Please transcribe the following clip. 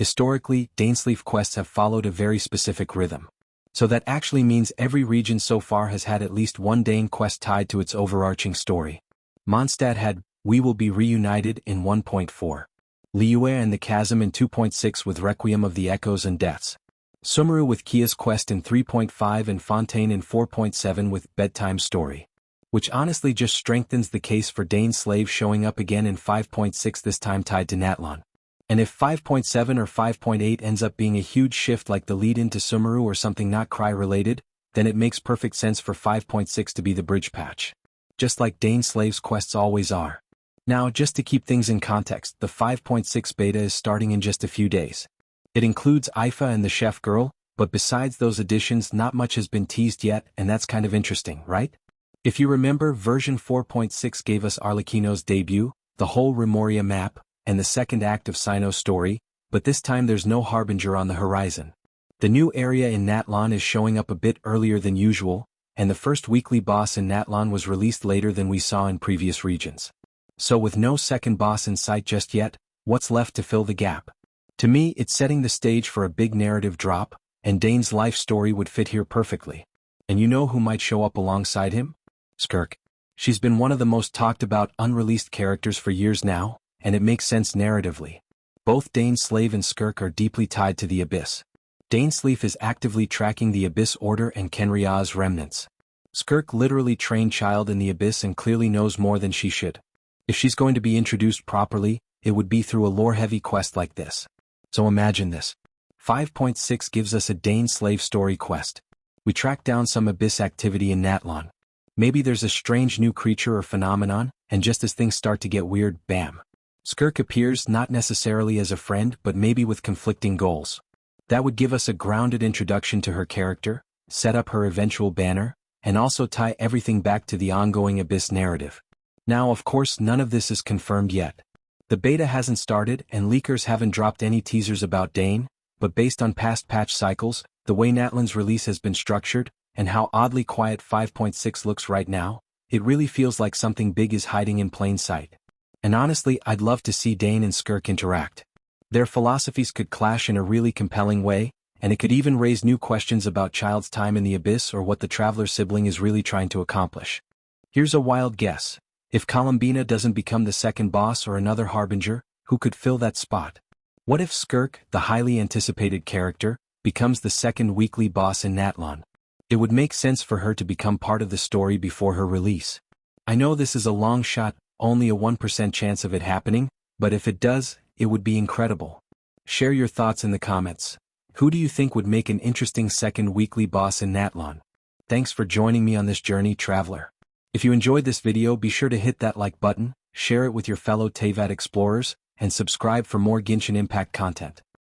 Historically, Dainsleif quests have followed a very specific rhythm. So that actually means every region so far has had at least one Dain quest tied to its overarching story. Mondstadt had We Will Be Reunited in 1.4. Liyue and the Chasm in 2.6 with Requiem of the Echoes and Deaths. Sumeru with Kia's quest in 3.5 and Fontaine in 4.7 with Bedtime Story. Which honestly just strengthens the case for Dainsleif showing up again in 5.6, this time tied to Natlan. And if 5.7 or 5.8 ends up being a huge shift like the lead-in to Sumeru or something not Cry-related, then it makes perfect sense for 5.6 to be the bridge patch. Just like Dainsleif's quests always are. Now, just to keep things in context, the 5.6 beta is starting in just a few days. It includes Aifa and the Chef Girl, but besides those additions not much has been teased yet, and that's kind of interesting, right? If you remember, version 4.6 gave us Arlecchino's debut, the whole Remoria map, and the second act of Sino's story, but this time there's no Harbinger on the horizon. The new area in Natlan is showing up a bit earlier than usual, and the first weekly boss in Natlan was released later than we saw in previous regions. So with no second boss in sight just yet, what's left to fill the gap? To me, it's setting the stage for a big narrative drop, and Dain's life story would fit here perfectly. And you know who might show up alongside him? Skirk. She's been one of the most talked about unreleased characters for years now, and it makes sense narratively. Both Dainsleif and Skirk are deeply tied to the Abyss. Dainsleif is actively tracking the Abyss Order and Kenria's remnants. Skirk literally trained child in the Abyss and clearly knows more than she should. If she's going to be introduced properly, it would be through a lore-heavy quest like this. So imagine this. 5.6 gives us a Dainsleif story quest. We track down some Abyss activity in Natlan. Maybe there's a strange new creature or phenomenon, and just as things start to get weird, bam. Skirk appears not necessarily as a friend but maybe with conflicting goals. That would give us a grounded introduction to her character, set up her eventual banner, and also tie everything back to the ongoing Abyss narrative. Now of course none of this is confirmed yet. The beta hasn't started and leakers haven't dropped any teasers about Dain, but based on past patch cycles, the way Natlan's release has been structured, and how oddly quiet 5.6 looks right now, it really feels like something big is hiding in plain sight. And honestly, I'd love to see Dain and Skirk interact. Their philosophies could clash in a really compelling way, and it could even raise new questions about Child's time in the Abyss or what the Traveler sibling is really trying to accomplish. Here's a wild guess. If Columbina doesn't become the second boss or another Harbinger, who could fill that spot? What if Skirk, the highly anticipated character, becomes the second weekly boss in Natlan? It would make sense for her to become part of the story before her release. I know this is a long shot, only a 1% chance of it happening, but if it does, it would be incredible. Share your thoughts in the comments. Who do you think would make an interesting second weekly boss in Natlan? Thanks for joining me on this journey, Traveler. If you enjoyed this video, be sure to hit that like button, share it with your fellow Teyvat explorers, and subscribe for more Genshin Impact content.